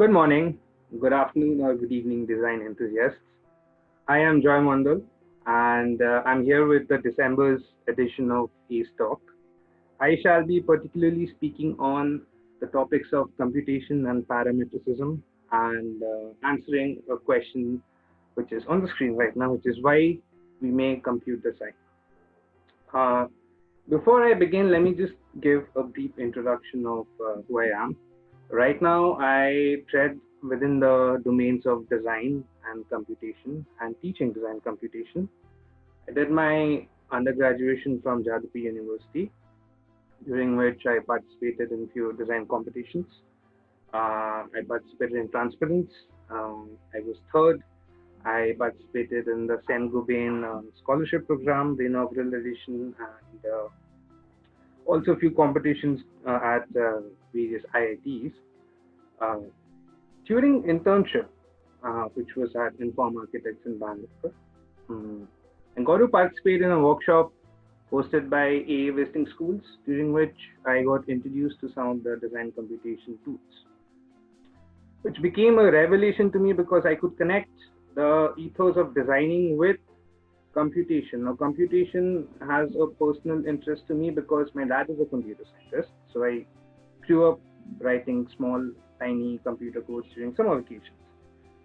Good morning, good afternoon, or good evening, design enthusiasts. I am Joy Mondal, and I'm here with the December's edition of ACE Talk. I shall be particularly speaking on the topics of computation and parametricism and answering a question which is on the screen right now, which is why we may compute design. Before I begin, let me just give a brief introduction of who I am. Right now, I tread within the domains of design and computation and teaching design computation. I did my undergraduation from Jadavpur University, during which I participated in few design competitions. I participated in transparence. I was third. I participated in the Sen Gobain scholarship program, the inaugural edition, and also a few competitions at various IITs. During internship, which was at Inform Architects in Bangalore, I got to participate in a workshop hosted by AA Visiting Schools, during which I got introduced to some of the design computation tools, which became a revelation to me because I could connect the ethos of designing with computation. Now, computation has a personal interest to me because my dad is a computer scientist. So I grew up writing small, tiny computer codes during summer vacations.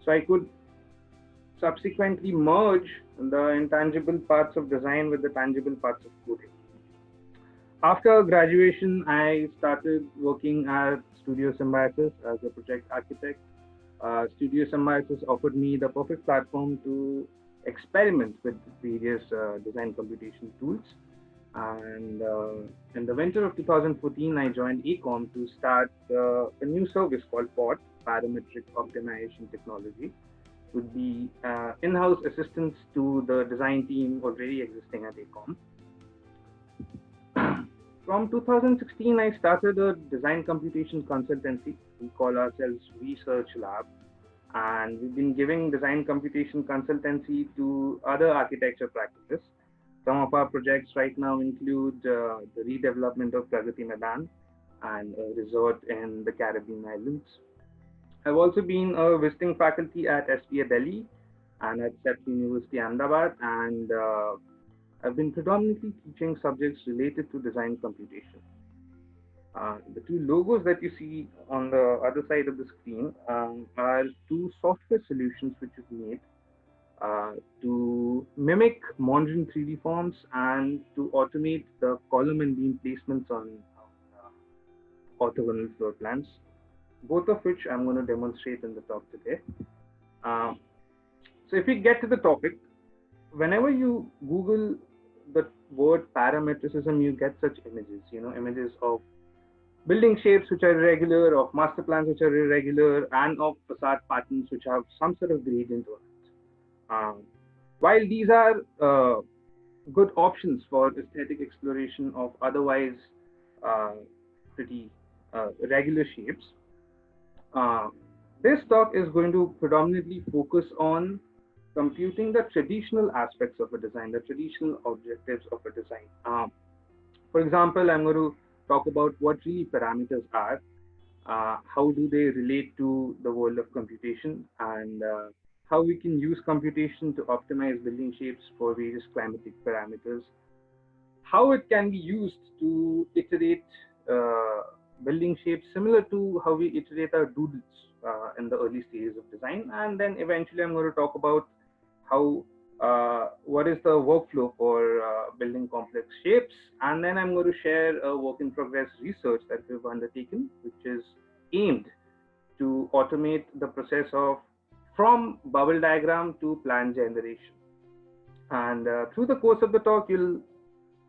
So I could subsequently merge the intangible parts of design with the tangible parts of coding. After graduation, I started working at Studio Symbiosis as a project architect. Studio Symbiosis offered me the perfect platform to experiment with various design computation tools. And in the winter of 2014, I joined ACOM to start a new service called POT, Parametric Optimization Technology. It would be in-house assistance to the design team already existing at ACOM. From 2016, I started a design computation consultancy. We call ourselves WEsearch Lab. And we've been giving design computation consultancy to other architecture practices. Some of our projects right now include the redevelopment of Pragati Maidan and a resort in the Caribbean islands. I've also been a visiting faculty at SPA Delhi and at CEPT University Ahmedabad, and I've been predominantly teaching subjects related to design computation. The two logos that you see on the other side of the screen are two software solutions which we've made to mimic Mondrian 3D forms and to automate the column and beam placements on orthogonal floor plans, both of which I'm going to demonstrate in the talk today. So if we get to the topic, whenever you Google the word parametricism, you get such images, images of building shapes which are irregular, of master plans which are irregular, and of facade patterns which have some sort of gradient on it. While these are good options for aesthetic exploration of otherwise pretty regular shapes, this talk is going to predominantly focus on computing the traditional aspects of a design, the traditional objectives of a design. For example, I'm going to talk about what really parameters are, how do they relate to the world of computation, and how we can use computation to optimize building shapes for various climatic parameters, how it can be used to iterate building shapes similar to how we iterate our doodles in the early stages of design, and then eventually I'm going to talk about how what is the workflow for building complex shapes, and then I'm going to share a work in progress research that we've undertaken, which is aimed to automate the process of from bubble diagram to plan generation. And through the course of the talk, you'll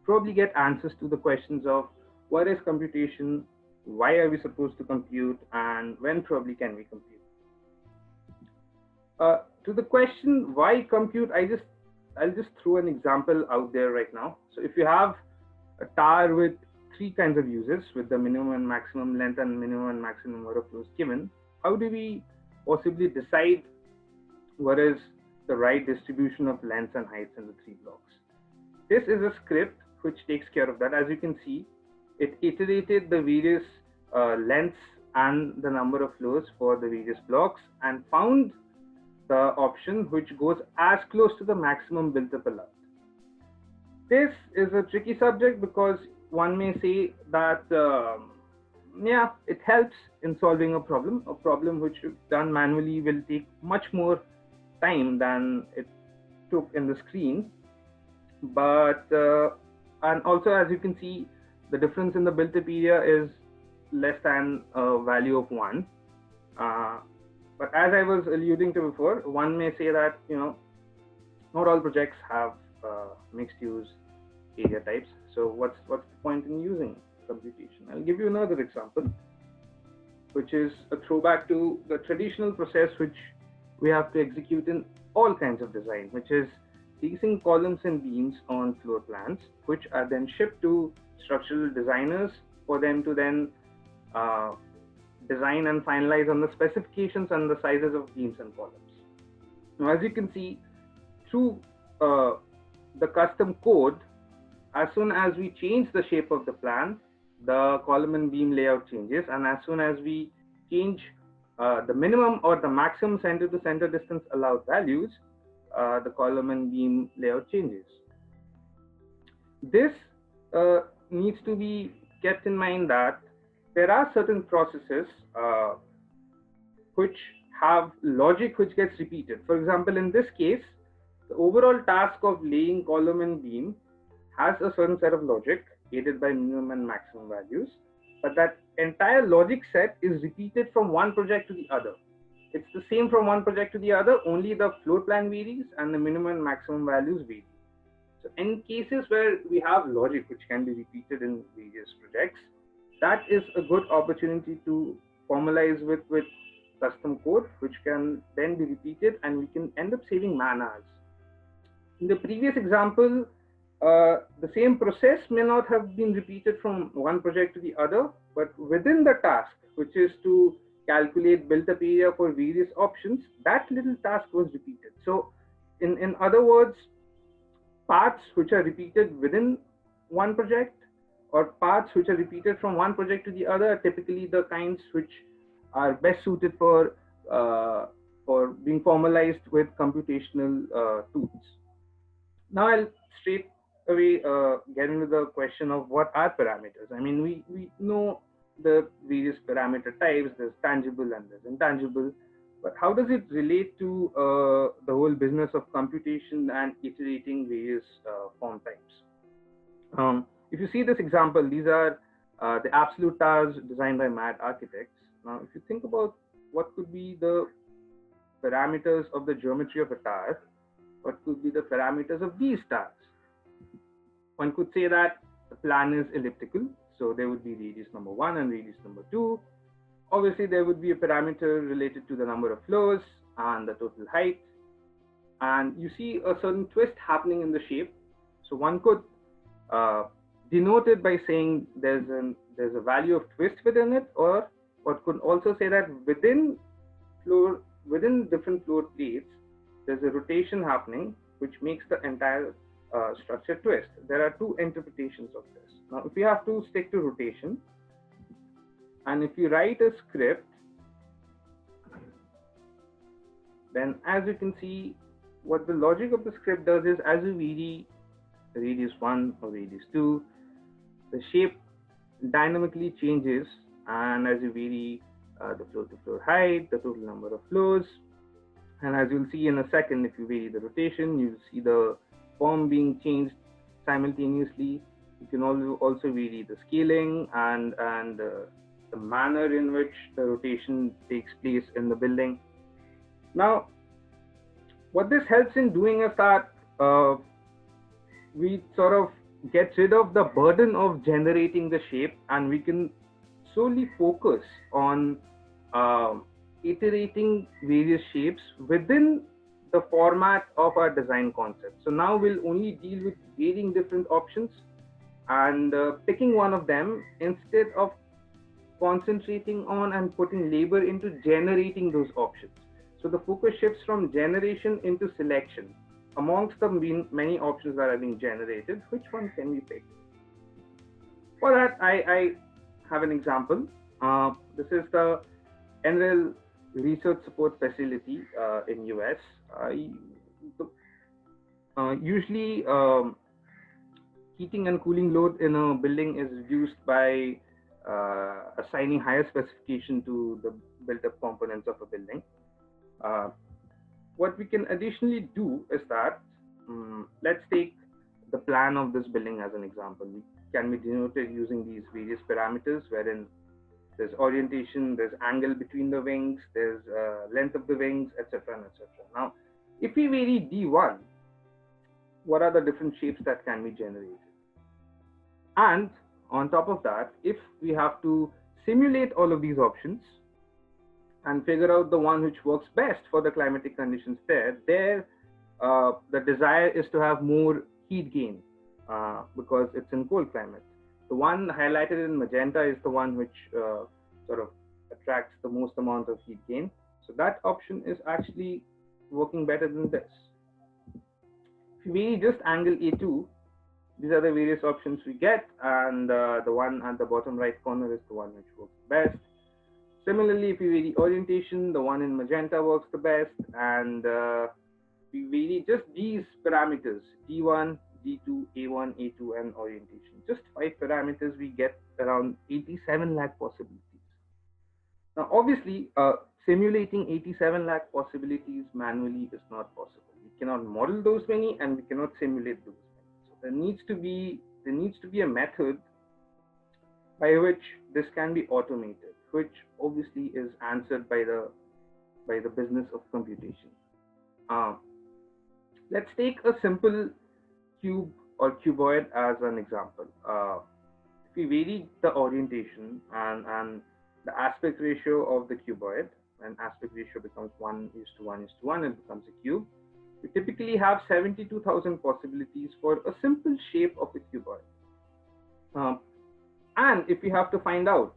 probably get answers to the questions of what is computation, why are we supposed to compute, and when probably can we compute. To the question why compute, I'll just throw an example out there right now. So if you have a tower with three kinds of uses, with the minimum and maximum length and minimum and maximum number of floors given, how do we possibly decide what is the right distribution of lengths and heights in the three blocks? This is a script which takes care of that. As you can see, it iterated the various lengths and the number of floors for the various blocks, and found the option which goes as close to the maximum built up allowed. This is a tricky subject because one may say that yeah, it helps in solving a problem which if done manually will take much more time than it took in the screen. But and also, as you can see, the difference in the built-up area is less than a value of 1. But as I was alluding to before, one may say that, you know, not all projects have mixed use area types. So what's the point in using computation? I'll give you another example, which is a throwback to the traditional process which we have to execute in all kinds of design, which is placing columns and beams on floor plans, which are then shipped to structural designers for them to then design and finalize on the specifications and the sizes of beams and columns. Now, as you can see, through the custom code, as soon as we change the shape of the plan, the column and beam layout changes, and as soon as we change the minimum or the maximum center to center distance allowed values, the column and beam layout changes. This needs to be kept in mind that there are certain processes which have logic which gets repeated. For example, in this case, the overall task of laying column and beam has a certain set of logic aided by minimum and maximum values, but that entire logic set is repeated from one project to the other. It's the same from one project to the other, only the floor plan varies and the minimum and maximum values vary. So in cases where we have logic which can be repeated in various projects, that is a good opportunity to formalize with custom code, which can then be repeated, and we can end up saving man-hours. In the previous example, the same process may not have been repeated from one project to the other, but within the task, which is to calculate built-up area for various options, that little task was repeated. So in other words, parts which are repeated within one project or parts which are repeated from one project to the other are typically the kinds which are best suited for being formalized with computational tools. Now I'll straight away get into the question of what are parameters. I mean, we know the various parameter types. There's tangible and there's intangible, but how does it relate to the whole business of computation and iterating various form types? If you see this example, these are the absolute towers designed by mad architects. Now, if you think about what could be the parameters of the geometry of a tower, what could be the parameters of these towers? One could say that the plan is elliptical, so there would be radius number 1 and radius number 2. Obviously, there would be a parameter related to the number of floors and the total height. And you see a certain twist happening in the shape. So one could denote it by saying there's a value of twist within it, or what could also say that within different floor plates, there's a rotation happening, which makes the entire structure twist. There are two interpretations of this. Now, if you have to stick to rotation, and if you write a script, then as you can see, what the logic of the script does is, as you vary the radius 1 or radius 2, the shape dynamically changes, and as you vary the floor-to-floor height, the total number of floors, and as you'll see in a second, if you vary the rotation, you'll see the form being changed simultaneously. You can also vary the scaling and the manner in which the rotation takes place in the building. Now, what this helps in doing is that we sort of get rid of the burden of generating the shape, and we can solely focus on iterating various shapes within the format of our design concept. So now we'll only deal with varying different options and picking one of them instead of concentrating on and putting labor into generating those options. So the focus shifts from generation into selection. Amongst the many options that are being generated, which one can we pick? For that, I have an example. This is the NREL Research Support Facility in US. Usually, heating and cooling load in a building is reduced by assigning higher specification to the built-up components of a building. What we can additionally do is that, let's take the plan of this building as an example. We can be denoted using these various parameters, wherein there's orientation, there's angle between the wings, there's length of the wings, etc. and etc. Now, if we vary D1, what are the different shapes that can be generated? And on top of that, if we have to simulate all of these options and figure out the one which works best for the climatic conditions there, the desire is to have more heat gain because it's in cold climate. The one highlighted in magenta is the one which sort of attracts the most amount of heat gain. So that option is actually working better than this. If we just angle A2, these are the various options we get, and the one at the bottom right corner is the one which works best. Similarly, if we vary orientation, the one in magenta works the best, and we vary just these parameters, D1, D2, A1, A2, and orientation. Just 5 parameters, we get around 87 lakh possibilities. Now, obviously, simulating 87 lakh possibilities manually is not possible. We cannot model those many, and we cannot simulate those many. So there needs to be a method by which this can be automated, which obviously is answered by the business of computation. Let's take a simple cube or cuboid as an example. If we vary the orientation and the aspect ratio of the cuboid, when aspect ratio becomes 1:1:1, it becomes a cube. We typically have 72,000 possibilities for a simple shape of a cuboid. And if we have to find out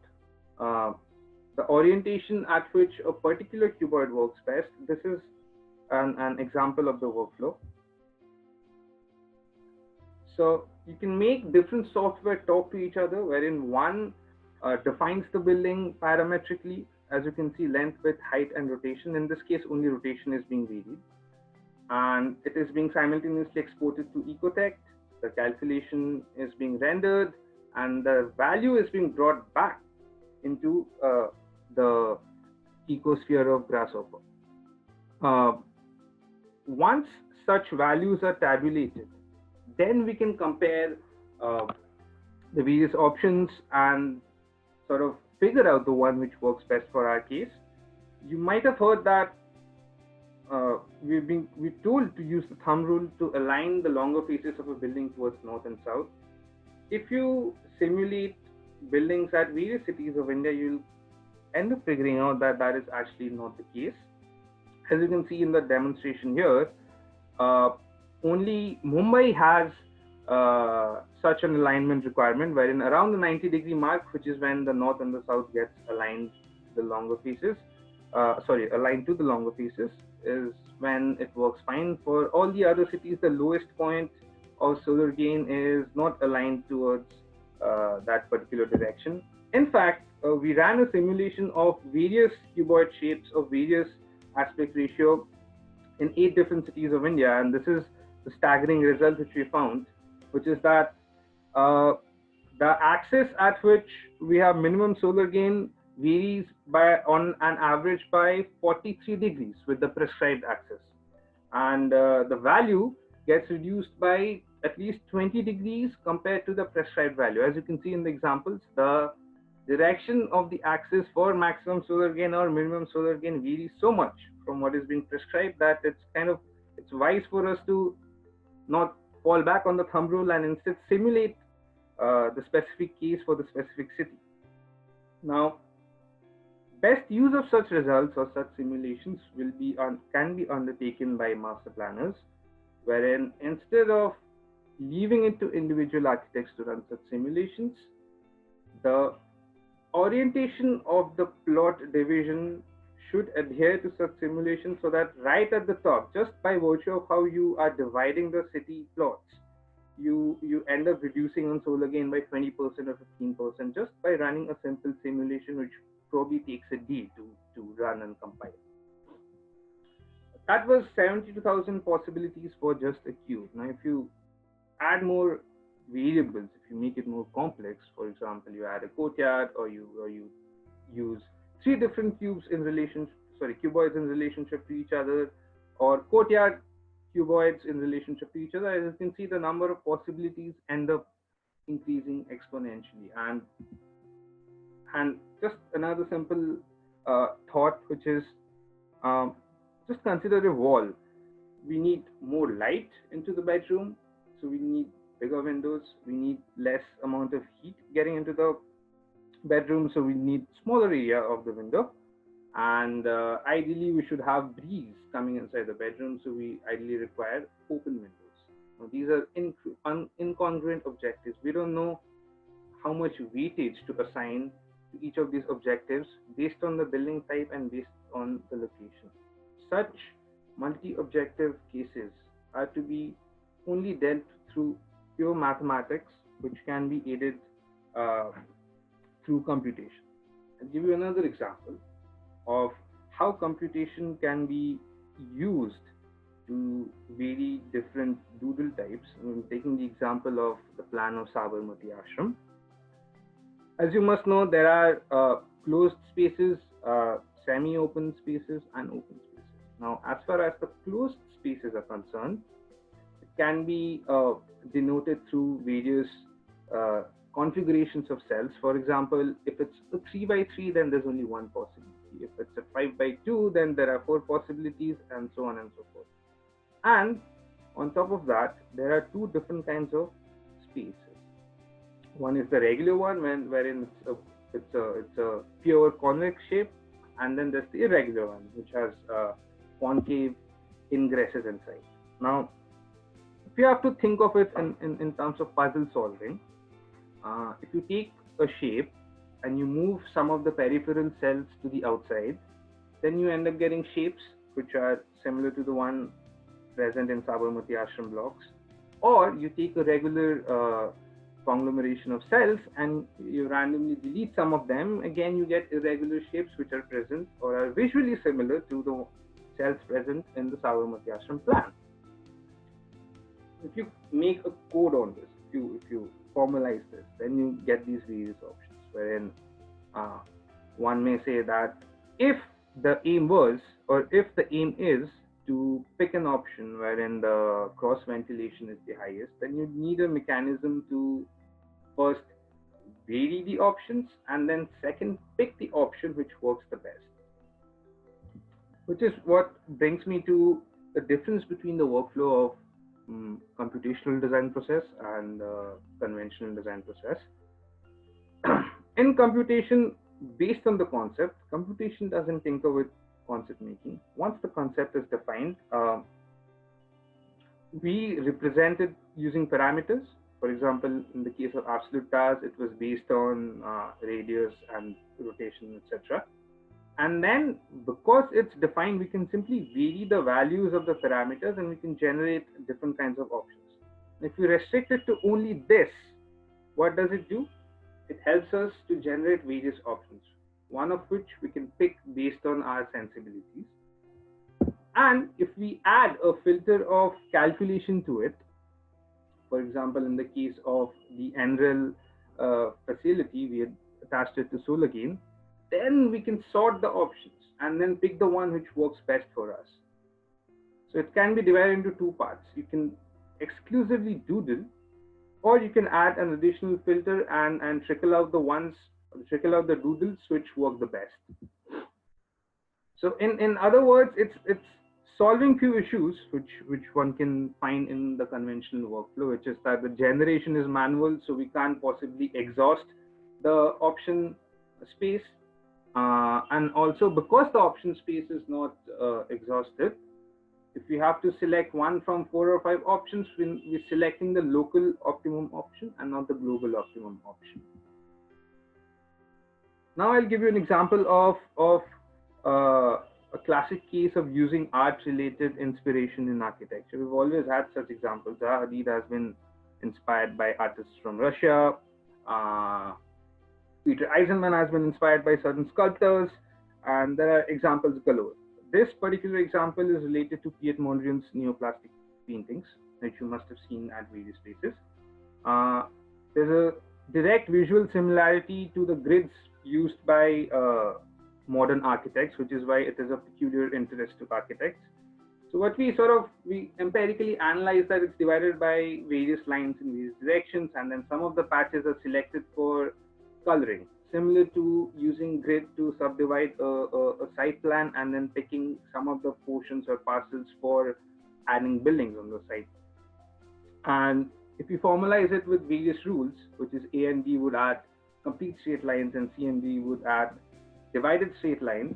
the orientation at which a particular cuboid works best, this is an example of the workflow. So you can make different software talk to each other, wherein one defines the building parametrically. As you can see, length, width, height, and rotation. In this case, only rotation is being varied. And it is being simultaneously exported to Ecotect. The calculation is being rendered, and the value is being brought back into the ecosphere of Grasshopper. Once such values are tabulated, then we can compare the various options and sort of figure out the one which works best for our case. You might have heard that we're told to use the thumb rule to align the longer faces of a building towards north and south. If you simulate buildings at various cities of India, you'll end up figuring out that that is actually not the case. As you can see in the demonstration here, only Mumbai has such an alignment requirement, wherein around the 90-degree mark, which is when the north and the south gets aligned to the longer faces, aligned to the longer faces, is when it works fine. For all the other cities, the lowest point of solar gain is not aligned towards that particular direction. In fact, we ran a simulation of various cuboid shapes of various aspect ratio in 8 different cities of India, and this is the staggering result which we found, which is that the axis at which we have minimum solar gain varies on an average by 43 degrees with the prescribed axis, and the value gets reduced by at least 20 degrees compared to the prescribed value. As you can see in the examples, the direction of the axis for maximum solar gain or minimum solar gain varies so much from what is being prescribed that it's wise for us to not fall back on the thumb rule and instead simulate the specific case for the specific city. Now, best use of such results or such simulations can be undertaken by master planners, wherein instead of leaving it to individual architects to run such simulations, the orientation of the plot division should adhere to such simulations, so that right at the top, just by virtue of how you are dividing the city plots, you end up reducing on solar gain by 20% or 15% just by running a simple simulation, which probably takes a day to run and compile. That was 72,000 possibilities for just a cube. Now, if you add more variables, if you make it more complex, for example, you add a courtyard, or you use three different cuboids in relationship to each other, or courtyard cuboids in relationship to each other, as you can see, the number of possibilities end up increasing exponentially. And just another simple thought, which is just consider a wall. We need more light into the bedroom, so we need bigger windows. We need less amount of heat getting into the bedroom, so we need smaller area of the window. And ideally, we should have breeze coming inside the bedroom, so we ideally require open windows. Now, these are incongruent objectives. We don't know how much weightage to assign to each of these objectives based on the building type and based on the location. Such multi-objective cases are to be only dealt through pure mathematics, which can be aided through computation. I'll give you another example of how computation can be used to vary different doodle types. I'm taking the example of the plan of Sabarmati Ashram. As you must know, there are closed spaces, semi-open spaces, and open spaces. Now, as far as the closed spaces are concerned, it can be denoted through various configurations of cells. For example, if it's a 3 by 3, then there's only one possibility. If it's a 5 by 2, then there are 4 possibilities, and so on and so forth. And on top of that, there are two different kinds of spaces. One is the regular one, wherein it's a pure convex shape, and then there's the irregular one, which has concave ingresses inside. Now, if you have to think of it in terms of puzzle solving, if you take a shape and you move some of the peripheral cells to the outside, then you end up getting shapes which are similar to the one present in Sabarmati Ashram blocks. Or you take a regular conglomeration of cells and you randomly delete some of them, again you get irregular shapes which are present or are visually similar to the cells present in the Sabarmati Ashram plan. If you make a code on this, if you formalize this, then you get these various options, wherein one may say that if the aim was, or if the aim is to pick an option wherein the cross ventilation is the highest, then you need a mechanism to first vary the options and then second pick the option which works the best. Which is what brings me to the difference between the workflow of computational design process and conventional design process. In computation, based on the concept, computation doesn't tinker with concept making. Once the concept is defined, we represent it using parameters. For example, in the case of absolute towers, it was based on radius and rotation, etc. And then, because it's defined, we can simply vary the values of the parameters and we can generate different kinds of options. If we restrict it to only this, what does it do? It helps us to generate various options, one of which we can pick based on our sensibilities. And if we add a filter of calculation to it, for example, in the case of the NREL facility, we had attached it to solar gain, then we can sort the options and then pick the one which works best for us. So it can be divided into two parts. You can exclusively doodle, or you can add an additional filter and trickle out the doodles which work the best. So in other words, it's solving few issues which one can find in the conventional workflow, which is that the generation is manual, so we can't possibly exhaust the option space. And also, because the option space is not exhausted, if we have to select one from 4 or 5 options, we're selecting the local optimum option and not the global optimum option. Now I'll give you an example of a classic case of using art-related inspiration in architecture. We've always had such examples. Zaha Hadid has been inspired by artists from Russia. Peter Eisenman has been inspired by certain sculptors, and there are examples galore. This particular example is related to Piet Mondrian's neoplastic paintings, which you must have seen at various places. There's a direct visual similarity to the grids used by modern architects, which is why it is of peculiar interest to architects. So what we empirically analyze that it's divided by various lines in various directions, and then some of the patches are selected for coloring, similar to using grid to subdivide a site plan and then picking some of the portions or parcels for adding buildings on the site. And if you formalize it with various rules, which is A and B would add complete straight lines and C and D would add divided straight lines,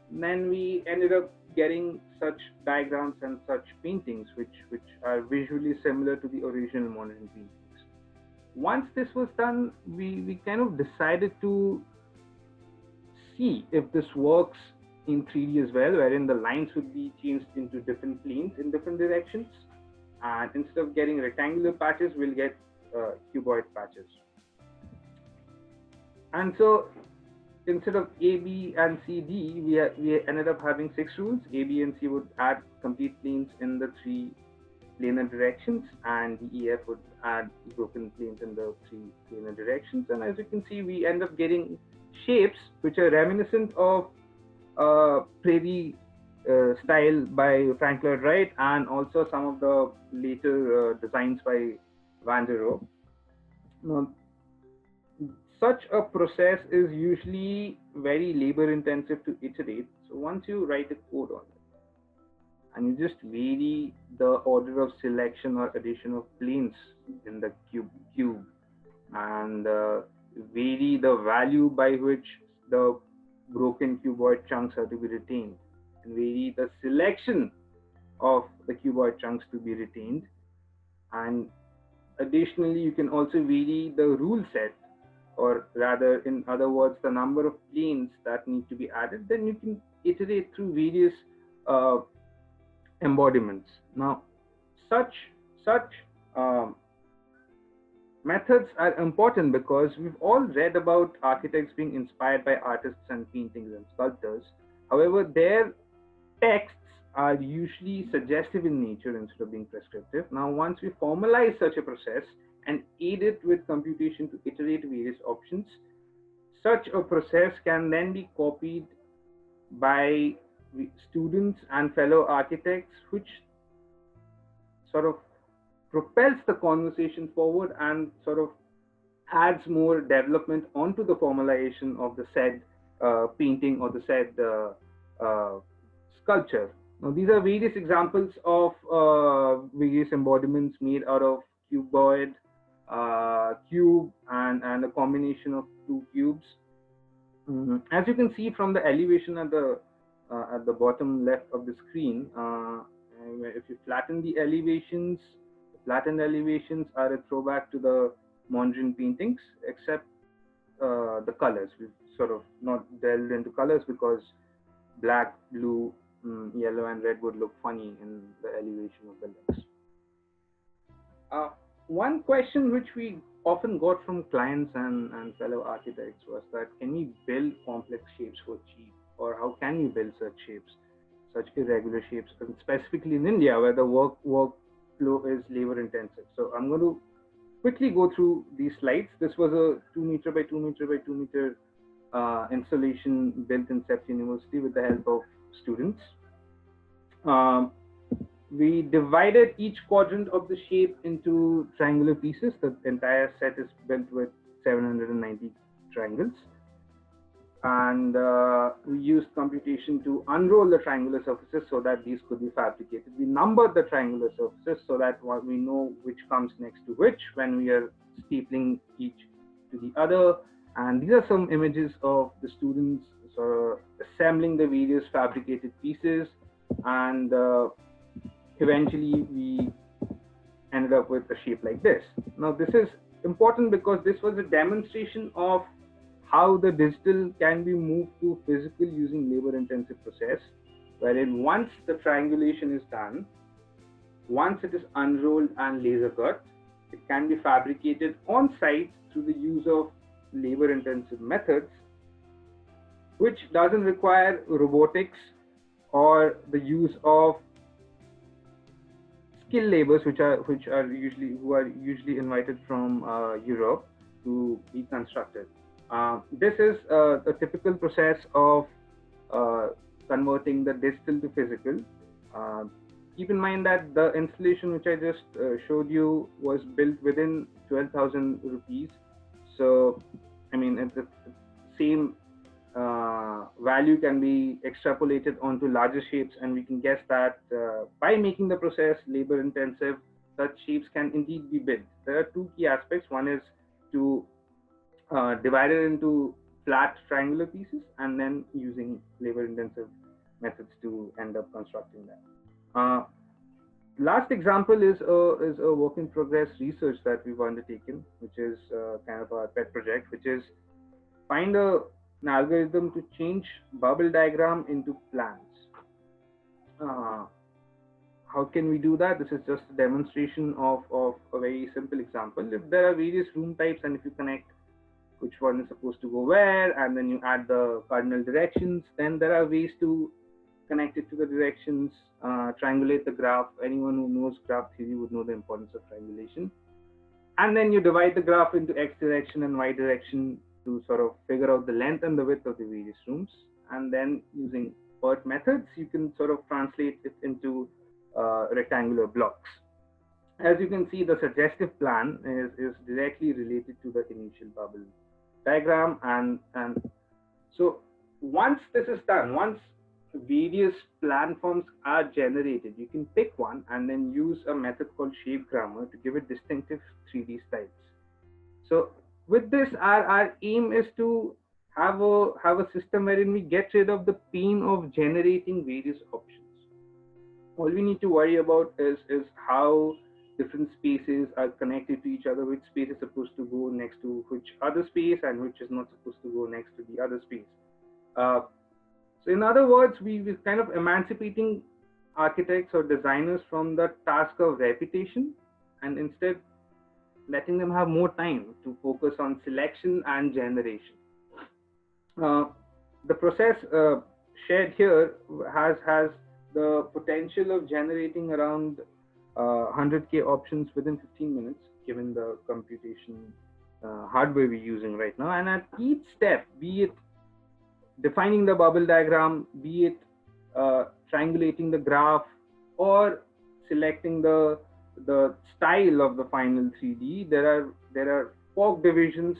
then we ended up getting such diagrams and such paintings which are visually similar to the original modern paintings. Once this was done, we kind of decided to see if this works in 3D as well, wherein the lines would be changed into different planes in different directions. And instead of getting rectangular patches, we'll get cuboid patches. And so instead of A, B, and C, D, we ended up having 6 rules. A, B, and C would add complete planes in the 3 planar directions, and D, E, F would add broken planes in the 3 planar directions. And as you can see, we end up getting shapes which are reminiscent of prairie style by Frank Lloyd Wright, and also some of the later designs by Van der Rohe. Now, such a process is usually very labor intensive to iterate. So once you write a code on it and you just vary the order of selection or addition of planes in the cube and vary the value by which the broken cuboid chunks are to be retained, and vary the selection of the cuboid chunks to be retained, and additionally you can also vary the rule set, or rather, in other words, the number of planes that need to be added, then you can iterate through various embodiments. Now, such methods are important because we've all read about architects being inspired by artists and paintings and sculptors. However, their texts are usually suggestive in nature instead of being prescriptive. Now, once we formalize such a process and aid it with computation to iterate various options, such a process can then be copied by students and fellow architects, which sort of propels the conversation forward and sort of adds more development onto the formalization of the said painting or the said sculpture. Now, these are various examples of various embodiments made out of cuboid, cube, and a combination of 2 cubes. As you can see from the elevation at the bottom left of the screen, if you flatten the elevations, flattened elevations are a throwback to the Mondrian paintings, except the colors. We've sort of not delved into colors because black, blue, yellow, and red would look funny in the elevation of the legs. One question which we often got from clients and fellow architects was that, can we build complex shapes for cheap? Or how can you build such shapes, such irregular shapes, and specifically in India where the workflow is labor intensive? So I'm going to quickly go through these slides. This was a 2 meter by 2 meter by 2 meter installation built in CEPT University with the help of students. We divided each quadrant of the shape into triangular pieces. The entire set is built with 790 triangles. And we used computation to unroll the triangular surfaces so that these could be fabricated. We numbered the triangular surfaces so that we know which comes next to which when we are stapling each to the other. And these are some images of the students assembling the various fabricated pieces, and eventually we ended up with a shape like this. Now, this is important because this was a demonstration of how the digital can be moved to physical using labor-intensive process, wherein once the triangulation is done, once it is unrolled and laser cut, It can be fabricated on site through the use of labor intensive methods, which doesn't require robotics or the use of skilled laborers, which are usually invited from Europe to be constructed. This is the typical process of converting the digital to physical. Keep in mind that the installation which I just showed you was built within 12,000 rupees. So, I mean, the same value can be extrapolated onto larger shapes, and we can guess that by making the process labor intensive, such shapes can indeed be built. There are two key aspects. One is to divide it into flat triangular pieces and then using labor intensive methods to end up constructing that. Last example is a work in progress research that we've undertaken, which is kind of our pet project, which is find an algorithm to change bubble diagram into plans. How can we do that? This is just a demonstration of a very simple example. If there are various room types and if you connect which one is supposed to go where, and then you add the cardinal directions, then there are ways to connect it to the directions, triangulate the graph. Anyone who knows graph theory would know the importance of triangulation. And then you divide the graph into X direction and Y direction to sort of figure out the length and the width of the various rooms. And then using PERT methods, you can sort of translate it into rectangular blocks. As you can see, the suggestive plan is directly related to the initial bubble diagram. And so once this is done, once various plan forms are generated, you can pick one and then use a method called shape grammar to give it distinctive 3D styles. So with this, our aim is to have a system wherein we get rid of the pain of generating various options. All we need to worry about is how different spaces are connected to each other, which space is supposed to go next to which other space and which is not supposed to go next to the other space. So in other words, we're kind of emancipating architects or designers from the task of repetition and instead letting them have more time to focus on selection and generation. The process shared here has the potential of generating around 100K options within 15 minutes, given the computation hardware we're using right now. And at each step, be it defining the bubble diagram, be it triangulating the graph, or selecting the style of the final 3D, there are fork divisions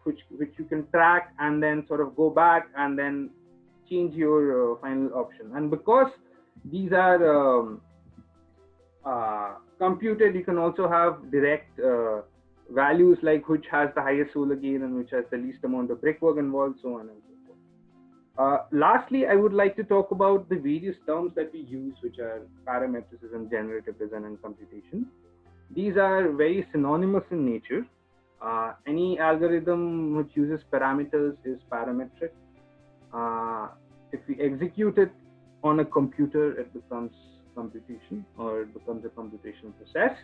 which you can track and then sort of go back and then change your final option. And because these are computed, you can also have direct values like which has the highest solar gain and which has the least amount of brickwork involved, so on and so forth. Lastly, I would like to talk about the various terms that we use, which are parametricism, generative design, and computation. These are very synonymous in nature. Any algorithm which uses parameters is parametric. If we execute it on a computer, it becomes computation, or it becomes a computational process.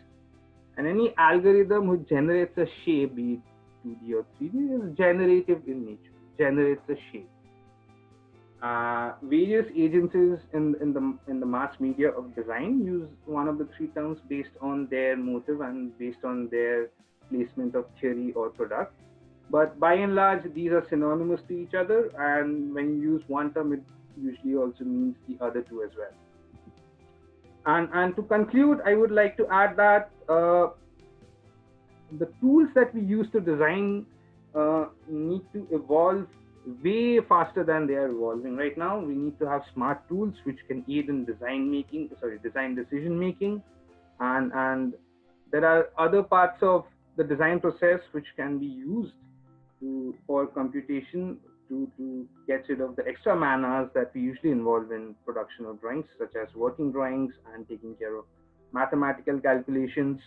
And any algorithm which generates a shape, be it 2D or 3D, is generative in nature, generates a shape. Various agencies in the mass media of design use one of the three terms based on their motive and based on their placement of theory or product. But by and large, these are synonymous to each other, and when you use one term, it usually also means the other two as well. And to conclude, I would like to add that the tools that we use to design need to evolve way faster than they are evolving right now. We need to have smart tools which can aid in design decision making, and there are other parts of the design process which can be used for computation to get rid of the extra man-hours that we usually involve in production of drawings, such as working drawings and taking care of mathematical calculations.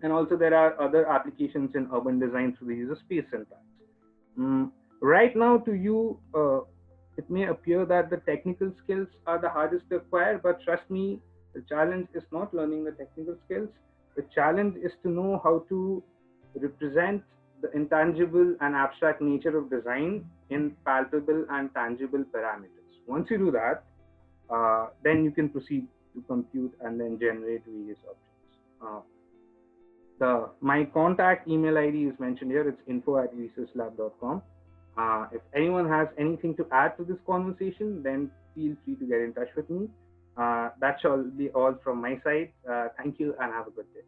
And also there are other applications in urban design through the use of space syntax. Right now, to you, it may appear that the technical skills are the hardest to acquire, but trust me, the challenge is not learning the technical skills. The challenge is to know how to represent the intangible and abstract nature of design in palpable and tangible parameters. Once you do that, then you can proceed to compute and then generate various objects. My contact email ID is mentioned here. It's info@researchlab.com. If anyone has anything to add to this conversation, then feel free to get in touch with me. That shall be all from my side. Thank you and have a good day.